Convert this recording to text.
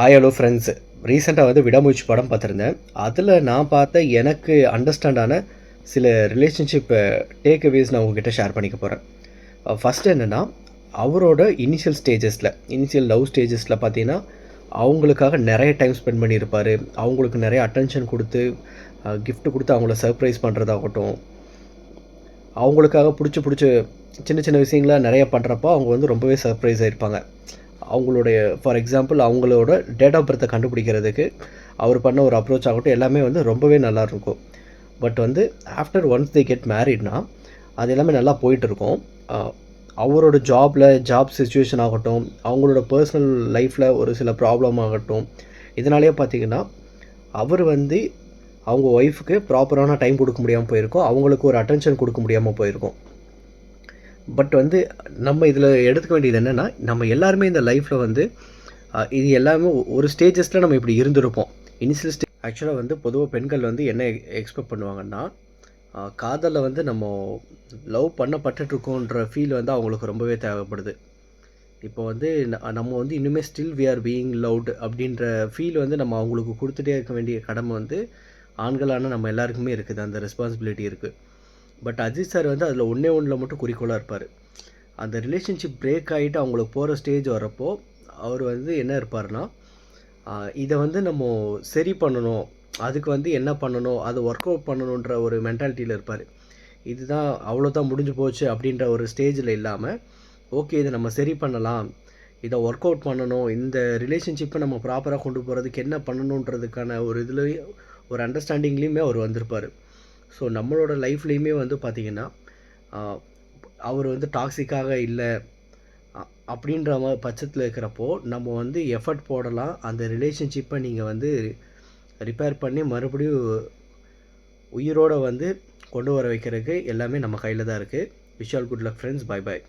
Hello friends. ரீசெண்டாக வந்து விடாமுயற்சி படம் பார்த்துருந்தேன். அதில் நான் பார்த்த எனக்கு அண்டர்ஸ்டாண்டான சில ரிலேஷன்ஷிப் டேக்அவேஸ் நான் உங்ககிட்ட ஷேர் பண்ணிக்க போகிறேன். ஃபஸ்ட்டு என்னென்னா, அவரோட இனிஷியல் லவ் ஸ்டேஜஸில் பார்த்தீங்கன்னா, அவங்களுக்காக நிறைய டைம் ஸ்பெண்ட் பண்ணியிருப்பார். அவங்களுக்கு நிறைய அட்டென்ஷன் கொடுத்து, கிஃப்ட் கொடுத்து அவங்கள சர்ப்ரைஸ் பண்ணுறதாகட்டும், அவங்களுக்காக பிடிச்ச சின்ன சின்ன விஷயங்களாக நிறைய பண்ணுறப்போ அவங்க வந்து ரொம்பவே சர்ப்ரைஸ் ஆகிருப்பாங்க. அவங்களுடைய ஃபார் எக்ஸாம்பிள் அவங்களோட டேட் ஆஃப் பர்த்தை கண்டுபிடிக்கிறதுக்கு அவர் பண்ண ஒரு அப்ரோச் ஆகட்டும் எல்லாமே வந்து ரொம்பவே நல்லாயிருக்கும். பட் வந்து ஆஃப்டர் ஒன்ஸ் தே கெட் மேரிட்னா அது எல்லாமே நல்லா போயிட்டுருக்கும். அவரோட ஜாப் சிச்சுவேஷன் ஆகட்டும், அவங்களோட பர்சனல் லைஃப்பில் ஒரு சில ப்ராப்ளம் ஆகட்டும், இதனாலேயே பார்த்திங்கன்னா அவர் வந்து அவங்க ஒய்ஃபுக்கு ப்ராப்பரான டைம் கொடுக்க முடியாமல் போயிருக்கும். அவங்களுக்கு ஒரு அட்டென்ஷன் கொடுக்க முடியாமல் போயிருக்கும். பட் வந்து நம்ம இதில் எடுத்துக்க வேண்டியது என்னென்னா, நம்ம எல்லாருமே இந்த லைஃப்பில் வந்து இது எல்லாமே ஒரு ஸ்டேஜஸில் நம்ம இப்படி இருந்திருப்போம். இனிஷியல் ஆக்சுவலாக வந்து பொதுவாக பெண்கள் வந்து என்ன எக்ஸ்பெக்ட் பண்ணுவாங்கன்னா, காதலில் வந்து நம்ம லவ் பண்ணப்பட்டுருக்கோன்ற ஃபீல் வந்து அவங்களுக்கு ரொம்பவே தேவைப்படுது. இப்போ வந்து நம்ம வந்து இன்னுமே still we are being loved அப்படின்ற ஃபீல் வந்து நம்ம அவங்களுக்கு கொடுத்துட்டே இருக்க வேண்டிய கடமை வந்து ஆண்களான நம்ம எல்லாருக்குமே இருக்குது. அந்த ரெஸ்பான்சிபிலிட்டி இருக்குது. பட் அஜித் சார் வந்து அதில் ஒன்றில் மட்டும் குறிக்கோளாக இருப்பார். அந்த ரிலேஷன்ஷிப் பிரேக் ஆகிட்டு அவங்களுக்கு போகிற ஸ்டேஜ் வரப்போ அவர் வந்து என்ன இருப்பார்னா, இதை வந்து நம்ம சரி பண்ணணும், அதுக்கு வந்து என்ன பண்ணணும், அதை ஒர்க் அவுட் பண்ணணுன்ற ஒரு மென்டாலிட்டியில் இருப்பார். இதுதான் அவ்வளோதான் முடிஞ்சு போச்சு அப்படின்ற ஒரு ஸ்டேஜில் இல்லாமல், ஓகே இதை நம்ம சரி பண்ணலாம், இதை ஒர்க் அவுட் பண்ணணும், இந்த ரிலேஷன்ஷிப்பை நம்ம ப்ராப்பராக கொண்டு போகிறதுக்கு என்ன பண்ணணுன்றதுக்கான ஒரு இதுலேயும் ஒரு அண்டர்ஸ்டாண்டிங்லேயுமே அவர் வந்திருப்பார். ஸோ நம்மளோட லைஃப்லேயுமே வந்து பார்த்திங்கன்னா, அவர் வந்து டாக்ஸிக்காக இல்லை அப்படின்ற பட்சத்தில் இருக்கிறப்போ நம்ம வந்து எஃபர்ட் போடலாம். அந்த ரிலேஷன்ஷிப்பை நீங்கள் வந்து ரிப்பேர் பண்ணி மறுபடியும் உயிரோடு வந்து கொண்டு வர வைக்கிறதுக்கு எல்லாமே நம்ம கையில் தான் இருக்குது. Wish all good luck friends. Bye bye.